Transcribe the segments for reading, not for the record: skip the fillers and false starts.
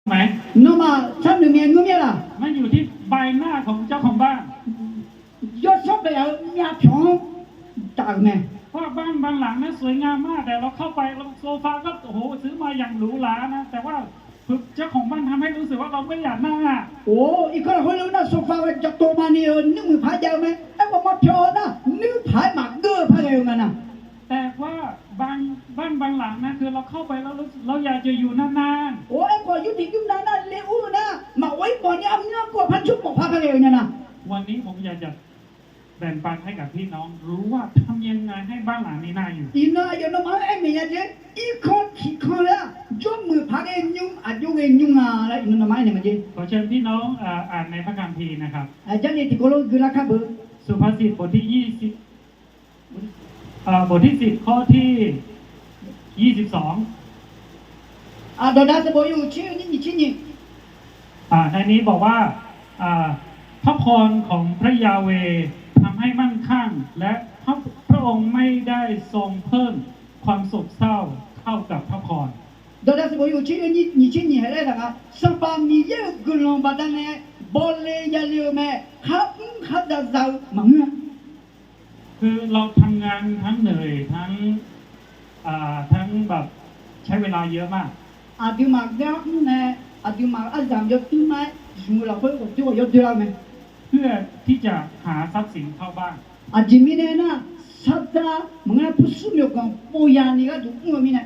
ไหม那么他里面有咩啦？มันอยู่ที่ใบหน้าของเจ้าของบ้าน要说不了面平大个咩？เพราะบ้านบางหลังนั้นสวยงามมากแต่เราเข้าไปแล้วโซฟาก็โอ้โหซื้อมาอย่างหรูหรานะแต่ว่าเจ้าของบ้านทำให้รู้สึกว่าเราไม่อยากนั่งอ่ะ哦，一个人回来那说法话叫多嘛呢？你们拍叫咩？哎，我嘛飘那，你拍嘛个拍个有嘛呢？แต่ว่าบ้านบางหลังนะคือเราเข้าไปแล้วเราอยากจะอยู่นาน哦，哎，我有点有那礼物呢，嘛我一把你阿那个拍出不拍拍个有呢？ ๆวันนี้ผมอยากจะแบ่งปันให้กับพี่น้องรู้ว่าทำยังไงให้บ้านหลังนี้น่าอยู่伊那有那么哎没呀这，一看起看了，专门拍个牛啊，有个牛啊，来有那么呢么这？ ขอเชิญพี่น้องอ่านในพระคัมภีร์นะครับ 哎，这里这个路给他看不？ สุภาษิตบทที่20บทที่10ข้อที่22啊，到那是我有钱你钱呢？ในนี้บอกว่าพระพรของพระยาเวห์ทำให้มั่งคั่งและพระองค์ไม่ได้ทรงเพิ่มความโศกเศร้าเท่ากับพระพร到那是我有钱你钱你还来了啊？上班你也个人把那呢，包来也了没？还得找忙啊？ คือเราทำงานทั้งเหนื่อยทั้งแบบใช้เวลาเยอะมาก啊，对嘛，这样呢，啊对嘛，啊咱们要对嘛，什么老会我对我要对了没？ เพื่อที่จะหาทรัพย์สินเข้าบ้าน 啊，今天呢，啥子啊？我们不是没有讲，不然你个就我们呢？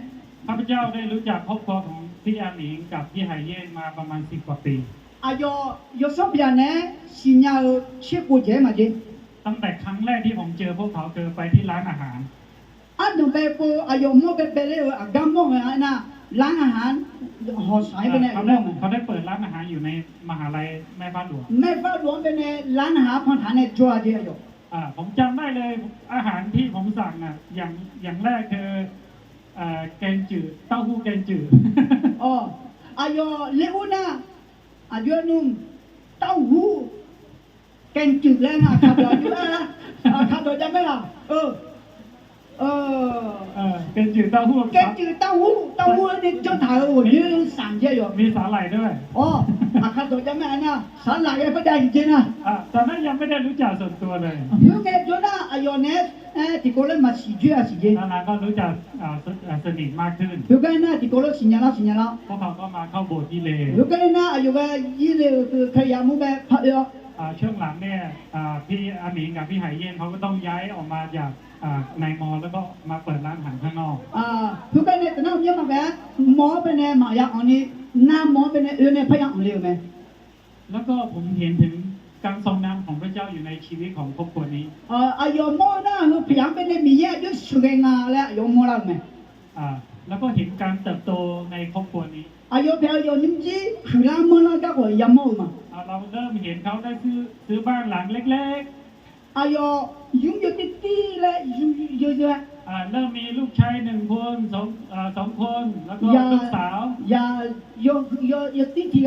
ข้าพเจ้าได้รู้จักครอบครัวของพี่อาหนิงกับพี่ไหเย่นมาประมาณ10 กว่าปี 啊，要上边呢，新年吃过节嘛这？ ตั้งแต่ครั้งแรกที่ผมเจอพวกเขาคือไปที่ร้านอาหาร 啊，侬别不，啊要么别了，啊干么个啊那，ร้านอาหารหอสายไปเนี่ย เขาได้เปิดร้านอาหารอยู่ในมหาลัยแม่บ้านหลวง แม่ฟ้าหลวงไปเนี่ยร้านอาหารพันธานเนี่ยจัวเดียวอยู่ ผมจำได้เลยอาหารที่ผมสั่งอย่างแรกคือแกงจืดเต้าหู้แกงจืด อ๋ออายอเลอุนะอายอนุ่มเต้าหู้แกงจืดแล้วนะครับเดี๋ยวอยู่นะครับเดี๋ยวจำไม่ละแกงจืดเต้าหู้ แกงจืดเต้าหู้เนี่ยเจ้าถ่ายโอ้ยสั่งเยอะอยู่ มีสาหร่ายด้วย อ๋อครับเดี๋ยวจำไม่ละนะสาหร่ายไม่ได้จริงๆนะ ตอนนั้นยังไม่ได้รู้จักส่วนตัวเลย อยู่แค่จุดนะอายอเนี่ยที่คนเล่นมาสีเจือสีเจ ตอนนั้นก็รู้จักสนิทมากขึ้น อยู่แค่นะที่คนเล่นสิญญาละ พวกเขาก็มาเข้าโบสถ์ที่เล อยู่แค่นะอายุก็ยี่เลยคือขยามุแบบพัดยอ ช่วงหลังเนี่ยพี่อาหมิงกับพี่ไหเย็นเขาก็ต้องย้ายออกมาจากในมอแล้วก็มาเปิดร้านอาหารข้างนอก คือกันเนี่ยแต่น้องยังมาแบบหมอเป็นเนี่ยมาอย่างอันนี้น้าหมอเป็นเนี่ยเนี่ยพยายามเร็วไหม แล้วก็ผมเห็นถึงการทรงนำของพระเจ้าอยู่ในชีวิตของครอบครัวนี้ อายุหมอนะคือพยายามเป็นเนี่ยมีแย่ด้วยสุเรงาและอายุหมอแล้วไหม แล้วก็เห็นการเติบโตในครอบครัวนี้ อายุเพียงอายุนิ่มจีคือเราหมอแล้วก็ว่ายามหมอมา เราเริ่มเห็นเขาได้ซื้อบ้านหลังเล็ก อายุยุ่งยุ่งตีและยุ่งยุ่งยุ่ง ๆเริ่มมีลูกชาย1 คนสองคนแล้วก็ลูกสาว อย่ายุ่งตีที่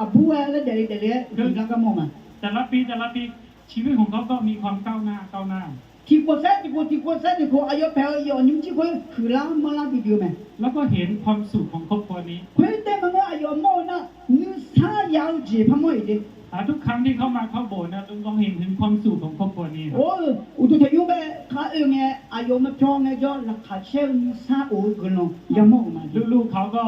อาบัวและเด็กคือเราก็หมอมา แต่ละปีชีวิตของเขาก็มีความก้าวหน้าที่คนเส้นที่คนอายุเพียงอายุนิ่มจีคนคือเราหมอแล้วดีดีไหม แล้วก็เห็นความสุขของครอบครัวนี้ เฮ้ยแต่มันอายุหมอนะนึกซาอยากจีบพม่าอีก ทุกครั้งที่เข้ามาเข้าโบสถ์นะต้องเห็นถึงความสุขของครอบครัวนี้ โอ้อุตุเทียบไปข้าไงอายุมาจ้องไงจ้องหลักขาเชื่อซาโอ้กันเนาะยังมองมา ลูกๆเขาก็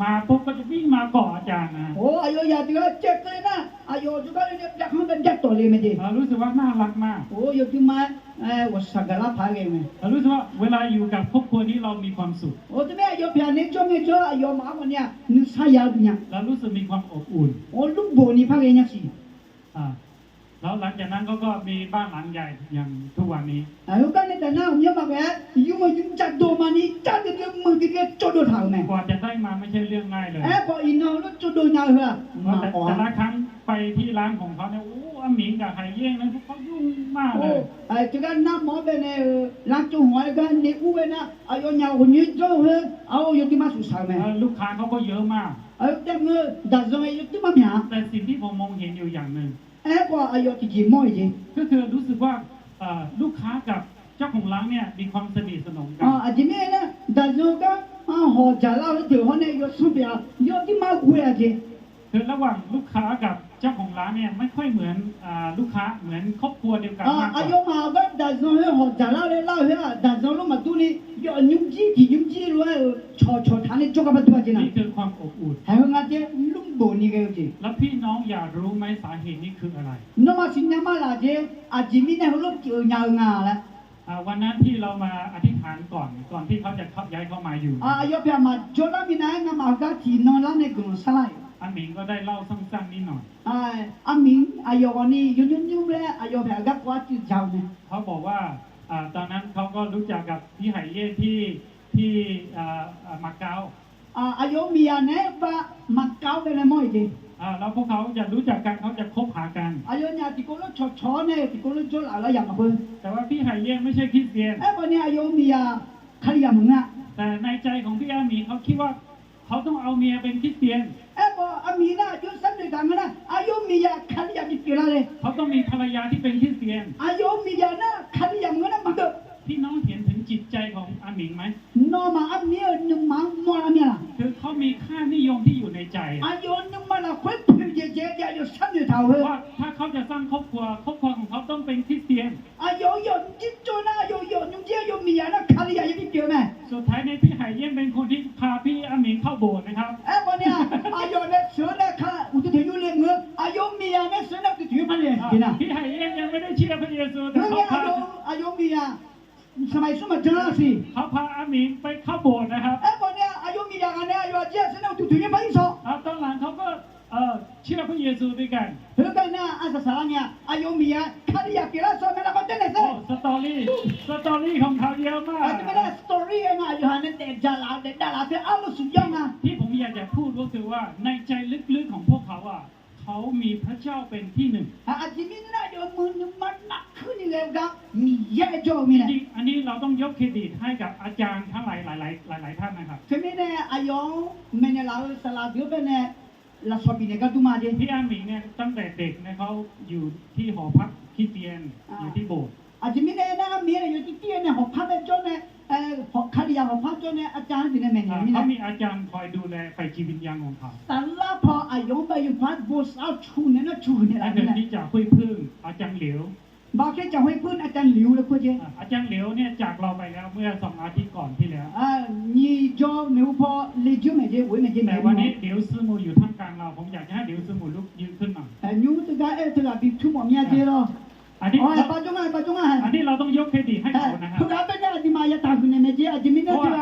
มาปุ๊บก็จะวิ่งมาเกาะอาจารย์นะ โอ้อายุยาดีก็เจ็บเลยนะอายุจุกันเนี่ยจะข้างเป็นเจ็บตัวเลยไม่ดี รู้สึกว่าน่ารักมาก โอ้ยจุมาว่าสักการะพาเองไหม รู้สึกว่าเวลาอยู่กับครอบครัวนี้เรามีความสุข โอ้ที่แม่อายุเพียงนี้จ้องเนี่ยจ้องอายุมาวันเนี่ยนึกซาอยากเนี่ย เรารู้สึกมีความอบอุ่น โอ้ลูกโบนี่พาเองยังสิ แล้วหลังจากนั้นก็มีบ้านหลังใหญ่อย่างทุกวันนี้ อายุกันเนี่ยแต่หน้าผมยังมาแบบยุ่งจัดโดมานี่จัดเดี๋ยวมือเดี๋ยวจุดโดนถางไหม กว่าจะได้มาไม่ใช่เรื่องง่ายเลย พออินเอาแล้วจุดโดนยาวเหรอมา แต่ละครั้งไปที่ร้านของเขาเนี่ยโอ้อาหมิงกับไหเย่งนั้นเขายุ่งมากเลย จุกันน้ำหมอเป็นเนี่ยร้านจุหัวกันเนี่ยอู้เป็นนะอายุยาวคนนี้จ้าเหรอเอาอยู่ที่มาสุดสายไหม ลูกค้าเขาก็เยอะมาก แต่เมื่อดัชนีอยู่ที่มาเนี่ย แต่สิ่งที่ผมมองเห็นอยู่อย่างหนึ่ง กว่าอายุที่กี่โมงจริง ก็คือรู้สึกว่าลูกค้ากับเจ้าของร้านเนี่ยมีความสนิทสนมกัน อาจจะไม่นะดัชนีก็好家了，就好那个手表，要的嘛贵啊姐。 คือระหว่างลูกค้ากับเจ้าของร้านเนี่ยไม่ค่อยเหมือนลูกค้าเหมือนครอบครัวเดียวกันมากก 啊， ว่า 有嘛个大众好家了嘞，老些大众路嘛都哩要牛鸡提牛鸡路炒谈的做个不多钱 นี่ 呢？ คือความอบอุ่น 还有俺姐弄不你个有姐， แล้วพี่น้องอยากรู้ไหมสาเหตุนี้คืออะไร 那么新疆嘛啦姐，啊，前面那好多就伢了， วันนั้นที่เรามาอธิษฐานก่อนที่เขาจะย้ายเข้ามาอยู่ 啊，要不要嘛，叫那边那俺嘛个提弄那那个啥来？ อาหมิงก็ได้เล่าสั้นๆนิดหน่อย 啊，阿明，啊要我呢，有嘞，啊要不要个我就叫呢？ เขาบอกว่าตอนนั้นเขาก็รู้จักกับพี่ไหเย่ที่มาเก๊า 啊，啊要米啊呢，把嘛搞的那么一点。 แล้วพวกเขาจะรู้จักกันเขาจะคบหากัน อายุเนี่ยที่คนละชอเนี่ยที่คนละจดอะไรอย่างเงี้ย แต่ว่าพี่ไหเย่ไม่ใช่คริสเตียน ไอ้คนเนี่ยอายุมีอะขลียมึงอ่ะ แต่ในใจของพี่อาหมีเขาคิดว่าเขาต้องเอาเมียเป็นคริสเตียน ไอ้คนอามีน่ะยุสันติกันนะอายุมีอะขลียมีเกล้าเลย เขาต้องมีภรรยาที่เป็นคริสเตียน อายุมีอะนะขลียมึงนะมันก็ พี่น้องเห็นถึงจิตใจของอาหมิงไหม นอมาอามีนึงมามัวละเมียละ คือเขามีค่านิยมที่อยู่ในใจ อายุนึงมาละคุยพูดเจ๊อายุสันติเท่าเว้ย ว่าถ้าเขาจะสร้างครอบครัวของเขาต้องเป็นคริสเตียน อายุจิตโจนะอายุนุ่งเจ๊อายุมีอะนะขลียยังมีเกล้าไหม สุดท้ายในพี่ไหเย่เป็นคนที่พาพี่อาหมิงเข้าโบสถ์นะครับ ไอ้คนเนี่ยอายุเนี่ยเสือเนี่ยข้าอุตส่าห์อยู่เลี้ยงเงินอายุมีอะเนี่ยเสือเนี่ยก็ถือพันเลยกินอ่ะ พี่ไหเย่ยังไม่ได้เชื่อพระเยซูแต่ เมื่อ เขา กี้ พา อายุมีอะสมัยสมัยเจริญสิ เขาพาอาหมิงไปเข้าโบสถ์นะครับ ไอ้คนเนี่ยอายุมีอย่างนี้อายุเจ็ดสิบแล้วถึงยังไม่สอบ ตอนหลังเขาก็เชื่อพระเยซูด้วยกัน เฮ้ยกันเนี่ยอาสาเนี่ยอายุมีอะคดีอะกี่ละสอบไม่ละคนเต้นเลยสิ โอ้สตอรี่ของเขาเยอะมาก อาจจะไม่ได้สตอรี่เองอายุหันเนี่ยเด็กจาราเด็กดาราเสียเอาลูกสุดยอดนะ ที่ผมอยากจะพูดก็คือว่าในใจลึกๆของพวกเขาเขามีพระเจ้าเป็นที่หนึ่ง อาจจะมีนะเดี๋ยวมือมันหนักขึ้นนี่เลยก็มีเยอะจอมี จ นะ ริงๆอันนี้เราต้องยกเครดิตให้กับอาจารย์ทั้งหลายท่านนะครับ คือไม่ได้อายุไม่เนี่ยเราสลับเดี๋ยวเป็นเนี่ยละสอบปีเนี่ยก็ดูมาดิ พี่อาหมิงเนี่ยตั้งแต่เด็กเนี่ยเขาอยู่ที่หอพักคริสเตียนอยู่ที่โบสถ์ อาจจะไม่ได้นะมีอะไรอยู่ที่เตี้ยเนี่ยหอบพัดเนี่ยจนเนี่ยหอบคดีหอบพัดจนเนี่ยอาจารย์เป็นเนี่ย เขา มี มีอาจารย์คอยดูแลฝ่ายจิตวิญญาณของเขา แต่ละพออายุไปอยู่พัดบูสเอาชูเนี่ยนะชูเนี่ย อัน อะไร หนึ่ง เนี่ย ที่จากห้วยพึ่งอาจารย์เหลียว บอกแค่จะให้พื้นอาจารย์หลิวเลยพูดเจ้ อาจารย์เหลียวเนี่ยจากเราไปแล้วเมื่อ2 อาทิตย์ก่อนที่แล้ว นี่จอไม่พอเลยจิ้มไม่เจ้ไว้ไม่เจ้ แต่วันนี้เหลียวซื้อมูอยู่ท่ามกลางเราผมอยากจะให้เหลียวซื้อมูลุกยืนขึ้นมา ยูตัวก็ตัวก็บิดทุ่มมีอะไรหรอ อันนี้ ปัจจุบัน อันนี้เราต้องยกเครดิตให้เขานะครับ ทุกอย่างเป็นอะไรที่มาอย่าตามคุณเนี่ยเจ้อาจจะไม่ได้ตัว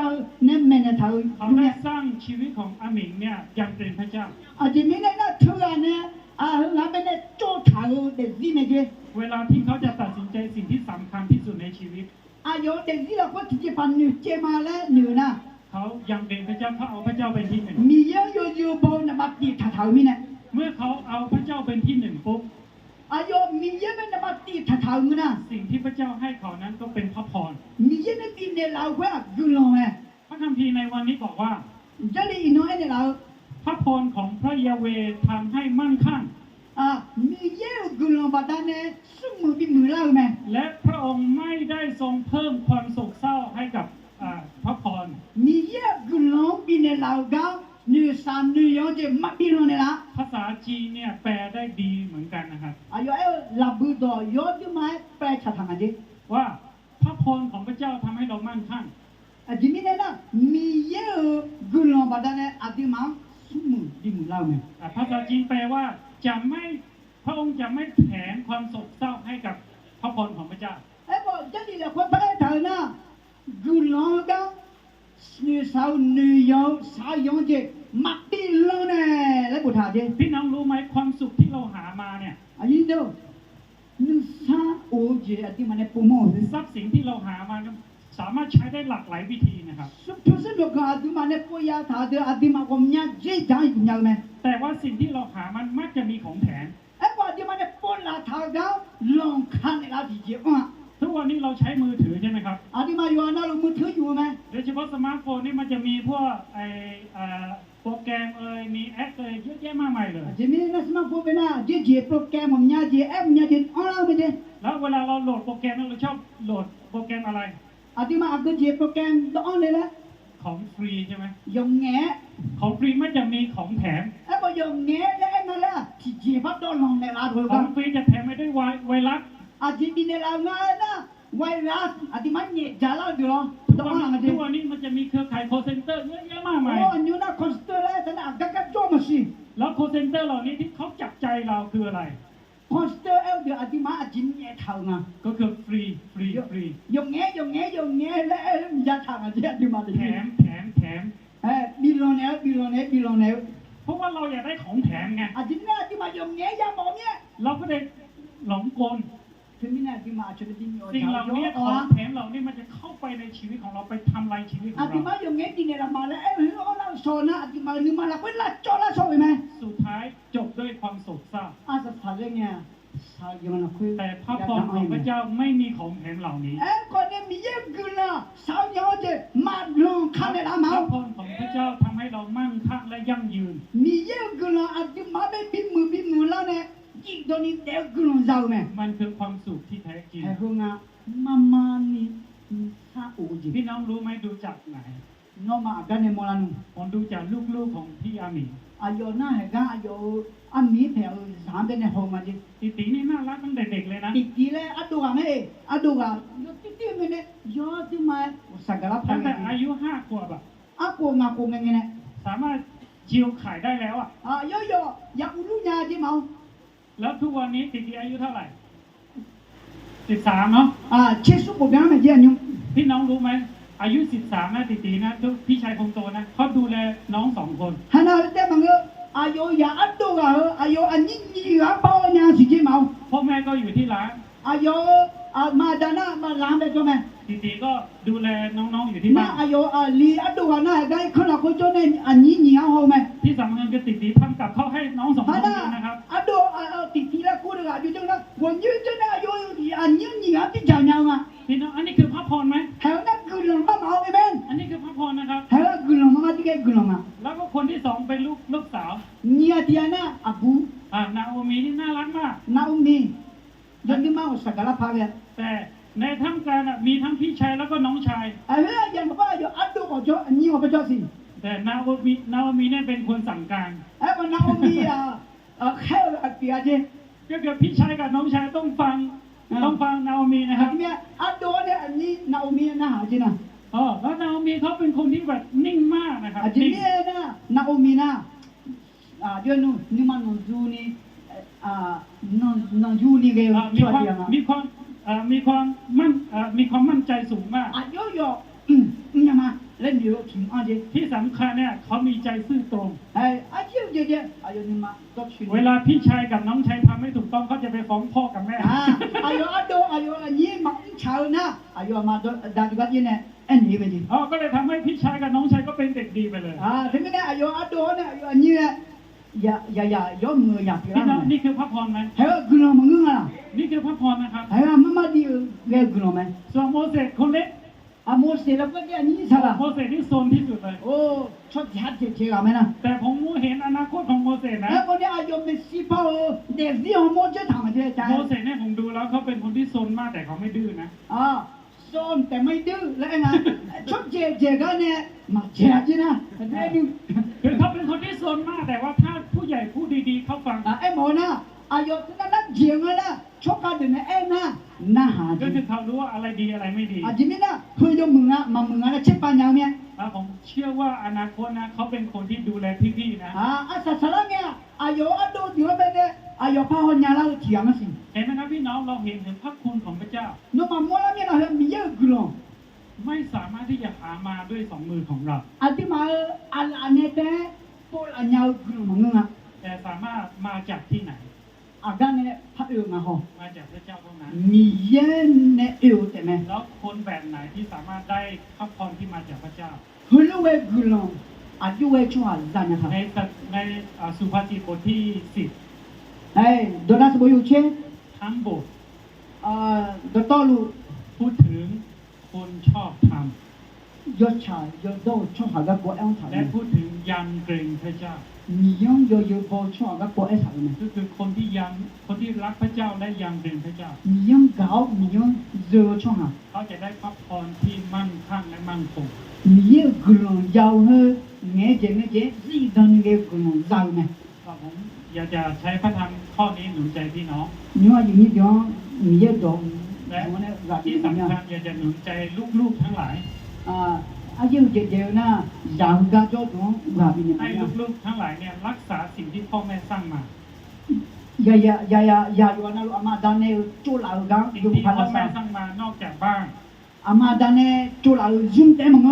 เนี่ยแม่เนี่ยเท่า เขาได้สร้างชีวิตของอาหมิงเนี่ยยังเป็นพระเจ้า อาจจะไม่ได้นะทุกอย่างเนี่ยเราเป็นเนี่ยโจทย์เท่าเด็กที่ไม่เจ้ เวลาที่เขาจะตัดสินใจสิ่งที่สำคัญที่สุดในชีวิต อายุเด็กที่เราก็ที่จะพันหนึ่งเจมาแล้วหนึ่งนะ เขายังเป็นพระเจ้าเขาเอาพระเจ้าเป็นที่หนึ่ง มีเยอะอยู่บนนับตีถ่าเท่ามีเนี่ย เมื่อเขาเอาพระเจ้าเป็นที่หนึ่งปุ๊บ อายุมีเยอะเป็นนับตีถ่าเท่ามีนะ สิ่งที่พระเจ้าให้เขานั้นก็เป็นพระพร มีเยอะในปีเนี่ยเราก็กุลงเว้ พระคัมภีร์ในวันนี้บอกว่า จะได้อินโนเอเนี่ยเรา พระพรของพระยาเวห์ทำให้มั่งคั่ง มีเยอะกุลงบัดเนี่ยสมมือปีมือเราไหม และพระองค์ไม่ได้ทรงเพิ่มความโศกเศร้าให้กับพระพร มีเยอะกุลงปีเนี่ยเราก็หนึ่งสามหนึ่งย้อนจะมาปีนเนี่ยละ ภาษาจีนเนี่ยแปลได้ดีเหมือนกันนะครับ อายุลับบุตรย้อนจะมาแปลชัดทางอะไร ว่าพระพรของพระเจ้าทำให้เรามั่งคั่ง จิมิเนี่ยนะมีเยอะกุลงบัดเนี่ยอาทิมาสมมือปีมือเราไหม ภาษาจีนแปลว่าพระองค์จะไม่แถมความโศกเศร้าให้กับพระพรของพระเจ้า บอกจะดีเลยคนไปเถอะนะกุลงก็นี่สาวนี่ย้อนสาวย้อนจะมาปีนเนี่ยแล้วบุตรหาเจ้ พี่น้องรู้ไหมความสุขที่เราหามาเนี่ย อันนี้เด้อนี่สาวโอ้เจ้อาทิมาเนี่ยปุ่มอ่ะ ทรัพย์สินที่เราหามาเนี่ยสามารถใช้ได้หลากหลายวิธีนะครับ สุดท้ายเราก็อาทิมาเนี่ยปุยยาถาเด้ออาทิมาก็มีอะไรเจ๊จ่ายคุณยังไหม แต่ว่าสิ่งที่เราหามันมักจะมีของแถม บอกอาทิมาเนี่ยปุ่นละถาเด้อลองคันอะไรดีเจ้อ่ะ ทุกวันนี้เราใช้มือถือใช่ไหมครับ อาทิมาอยู่อันนั้นเรามือถืออยู่ไหม โดยเฉพาะสมาร์ทโฟนนี่มันจะมีพวกโปรแกรมมีแอปเยอะแยะมากมายเลย อาทิมาเนี่ยสมาร์ทโฟนเป็นอะไรเจ๊โปรแกรมมันเนี่ยเจ๊แอปเนี่ยเจ๊ออนไลน์ไปเจ๊ แล้วเวลาเราโหลดโปรแกรมเราชอบโหลดโปรแกรมอะไร อาทิมาอัพเดทโปรแกรมดอนเลยละ ของฟรีใช่ไหม 用眼， ของฟรีไม่จะมีของแถม 不用眼嘞，那啦，是结巴到弄的啦，对 ของ 吧？ ฟรีจะแถมไปด้วยไวรัส 这边的啦，我那ไวรัสที่มันเนี่ยจาราดูหรอ ทุ ต้อง ก มา วัน อะไร นี้มันจะมีเครือข่ายโคเซ็นเตอร์เยอะแยะมากมาย โอ้ยูน่าคอนสเตอร์เลยแต่น่ะกักกักโจมสิ แล้วโคเซ็นเตอร์เหล่านี้ที่เขาจับใจเราคืออะไร คอนสเตอร์เอลเดียวอธิมาจินเนี่ยทางอ่ะ ก็คือฟรีฟรี ยงเงี้ยแล้วเอลยาทางอ่ะที่อธิมา แถม บิลอนเนล เพราะว่าเราอยากได้ของแถมไง อธิน่าที่มายงเงี้ยยาหมอเนี่ย เราก็เลยหลงกล ถึงนี่น่ะที่มาชนดินโย สิ่งเหล่านี้ของแถมเหล่านี้มันจะเข้าไปในชีวิตของเราไปทำลายชีวิตข อ อง ธิมา เรา ยงเงี้ยที่เนี่ยละมาแล้วเอลเราโซนะอธิมานึมาละเป็นละโจละโซไหม สุดท้ายจบด้วยความโศกเศร้า อาสาเรื่องเนี่ยสายยังมันคุย แต่พระพรของพระเจ้าไม่มีของแถมเหล่านี้ คนเนี่ยมีเยอะกุลาสาวเยอะเจมาลงคันในละ พ มา ระพรของพระเจ้าทำให้เรามั่งคั่งและยั่งยืน มีเยอะกุลาอาจจะมาเป็นบิมือแล้วเนี่ยยิ่งโดนนี่เด็กกุลาเจ้าแม่ มันคือความสุขที่แท้จริง ไอ้พวกน่ะมานี่ซาอูจิ พี่น้องรู้ไหมดูจากไหน น้องมากันเนี่ยมอลานุ ผมดูจากลูกๆของพี่อาหมี อายุน่าเห็นกันอายุอามีแถวสามเป็นในห้องมาจิ ติตีนี่น่ารักตั้งแต่เด็กเลยนะ ติดทีเลยอดูกันไหมอดูกันติดมันเนี่ยยอดที่มาสักการะพั ตั้ ง งแต่อายุ5 ขวบอะ อากูงากูเงี้ยเนี่ย สามารถจิวขายได้แล้วอะ โยอยากอุลุญาจิมา แล้วทุกวันนี้ติตีอายุเท่าไหร่13เนาะ เชื่อสุขแบบนั้นไม่เยี่ยมยุ่ง พี่น้องรู้ไหมอายุ13นะติตีนะทุกพี่ชายคนโตนะเขาดูแลน้อง2 คน ฮานาเต้มังเออายุอยากอดูกันอายุอันนี้อยากเป้าเนี่ยสิจิมา พ่อแม่ก็อยู่ที่ร้าน อายุมาดานามาล้างไปใช่ไหม ติตีก็ดูแลน้องๆอยู่ที่ น่า บ้าน อายุลีอดูกันน่าได้คนละคนจนเนี่ยอันนี้เหนียวเอาไหม ที่สำคัญคือติตีทำกับข้าวให้น้อง2 คน ฮานา กินนะครับ อดูติดทีละกูเลยอยู่จังนะวันยืนจนอายุอันนี้เหนียวที่จะยังอ่ะ พี่น้องอันนี้คือพระพรไหม เฮลนักกุลงมาเอาไปเป็น อันนี้คือพระพรนะครับ เฮลกุลงมาที่แกกุลงมา แล้วก็คนที่2เป็นลูกสาว เนี่ยที่อันน่ะอาบู นาโอมีนี่น่ารักมาก นาอุมียันที่มาสักการะพาเก แต่ในท่ามกลางมีทั้งพี่ชายแล้วก็น้องชาย เฮ้ยยังบอกอยู่อดูก็จะนี่ว่าเป็นเจ้าสิ แต่นาโอมีเนี่ยเป็นคนสั่งการ วันนาอุมีแค่เปียเจ ก็คือพี่ชายกับน้องชายต้องฟังนาโอมีนะครับ เนี่ยอดูเนี่ยนี่นาอุมีนะหาจินะ แล้วนาโอมีเขาเป็นคนที่แบบนิ่งมากนะครับ จิ นิ่ง เนี่ยนะนาอุมีนะเดี๋ยวนู้นนี่มันจูนี่นจูนี่เกี่ยว มี กับ ความ เรื่อง มีความมั่นใจสูงมาก โยเนี่ยมาเล่นอยู่ถึงอันเจ ที่สำคัญเนี่ยเขามีใจซื่อตรง เจียวเจนี่มาก็ชิน เวลาพี่ชายกับน้องชายทำไม่ถูกต้องเขาจะไปฟ้องพ่อกับแม่ อดูนี่มันชาวนะมาดันกันเนี่ยอันนี้เป็นจริง ก็เลยทำให้พี่ชายกับน้องชายก็เป็นเด็กดีไปเลย ถึงเนี่ยดูเนี่ยอันนี้อย่ายอมมืออย่าเปลี่ย พี่น้อง น นี่คือพระพรไหม เฮ้ยกุลมึงอ่ะ นี่คือพระพรนะครับ เฮ้ยมาดีเกกุลมั้ย ส่วนโมเสสคนเล็ก โมเสสแล้วก็เนี่ยนี่ซะละ โมเสสที่โซนที่สุดเลย โอ้ชดยัดเจ๊กันมั้ยนะ แต่ผมเห็นอนาคตของโมเสสนะ แล้วคนเนี่ยเป็นสิบเด็กที่โมจะทำอะไรจ้ะ โมเสสเนี่ยผมดูแล้วเขาเป็นคนที่โซนมากแต่เขาไม่ดื้อนะ ซ้อนแต่ไม่ดื้อแล้วไงชดเจ๊กันเนี่ยมาเจ๊จีนะไอ้นี่ คือเขาเป็นคนที่โซนมากแต่ว่าถ้าผู้ใหญ่พูดดีๆเขาฟัง ไอ้หมอนะนั่นเจียงนะชกกันเนี่ยไอ้น่าหา ก็คือเขารู้ว่าอะไรดีอะไรไม่ดี จิมินะเพื่อนมึงอ่ะมามึงอ่ะเช็ดปัญญาเนี่ย ผมเชื่อว่าอนาคตนะเขาเป็นคนที่ดูแลพี่ๆนะ สัตว์ละเนี่ยดูอยู่แล้วเป็นเนี่ยพ่อคนยาเราเถียงมาสิ เห็นไหมครับพี่น้องเราเห็นถึงพระคุณของพระเจ้า นุ่มมัวแล้วเนี่ยเรามีเยอะกลัว ไม่สามารถที่จะหามาด้วย2 มือของเรา ที่มาอันนี้แต่พวกอันยาวกลัวมึงอ่ะ แต่สามารถมาจากที่ไหน กันเนี่ยพระเอ๋มาหอ มาจากพระเจ้าเท่านั้น มีเย็นเนี่ยเอ๋แต่แม่ แล้วคนแบบไหนที่สามารถได้พระพรที่มาจากพระเจ้า ฮุลเวกลัวดูเวชัวร์จันนะครับ ในสุภาษิตบทที่ โดนัสโบยูเช่ 10ทั้งบท ดอตอลู พูดถึงคนชอบธรรม ยศชายยศโดช่องหากับตัวเอ็นถ่าย และพูดถึงยำเกรงพระเจ้า มียังยศพอช่องหากับตัวเอ็นถ่ายไหม ก็คือคนที่รักพระเจ้าและยำเกรงพระเจ้า มียังเก่ามียังเจอช่องหา เขาจะได้พระพรที่มั่นคั่งและมั่นคง มียังกลุ่มยาวเฮเงี้ยเจ๊สิ่งนั้นเงี้ยกลุ่มยาวไหม ก็ผมอยากจะใช้พระธรรมข้อนี้หนุนใจพี่น้อง 你话有你讲，你也懂， และ 我呢，哪 ที่ 里怎么 สำคัญ 样？ อยากจะหนุนใจลูกๆทั้งหลาย 有姐呢，让家做中哪边的 ให้ 怎么样？ ลูกๆทั้งหลายเนี่ยรักษาสิ่งที่พ่อแม่สร้างมา 有那路阿妈当呢做老干， สิ่ง 用 ที่ 怕 พ่อ 了 แม่ 啥？ สร้างมานอกจากบ้าน 阿妈当呢做老用得么个？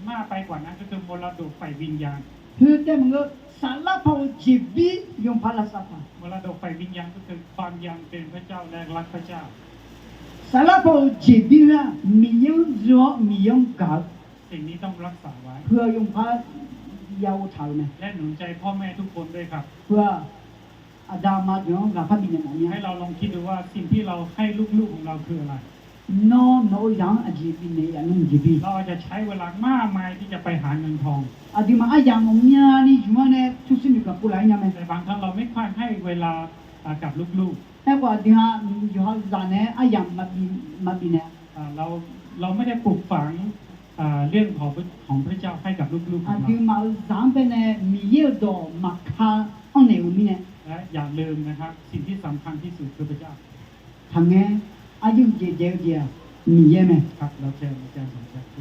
มากไปกว่านั้นก็คือมรดกฝ่ายวิญญาณ 他得么个？啥拉跑接比用怕了啥法？ มรดกฝ่ายวิญญาณก็คือความยำเกรงพระเจ้าและรักพระเจ้า 啥拉跑接比呢？米用热米用高， สิ่งนี้ต้องรักษาไว้ เพื่อ用怕要潮呢？ และหนุนใจพ่อแม่ทุกคนด้วยครับ เพื่ออาดามา用哪怕比呢么 ให้ 样？ เราลองคิดดูว่าสิ่งที่เราให้ลูกๆของเราคืออะไร no 让阿接比呢呀，弄接比。 เราอาจจะใช้เวลามากมายที่จะไปหาเงินทอง อาดิมาอายามงญานี่จุมาเนี่ยทุสิมิกับปุไลญาเม แต่บางครั้งเราไม่ค่อยให้เวลากับลูก แต่ว่าดิฮะอยู่ฮะซาเนอายามมาบิเนี่ย ๆเราไม่ได้ปลูกฝังเรื่องของพระเจ้าให้กับลูกๆข อา องเรา ดิมาซามเปเนี่ยมีเยอะดอมาคาอันเนวมีเนี่ย และอย่าลืมนะครับสิ่งที่สำคัญที่สุดคือพระเจ้า ทางเงอายุเจเจเจียมีเยอะไหม ครับเราเชิญอาจารย์สมศักดิ์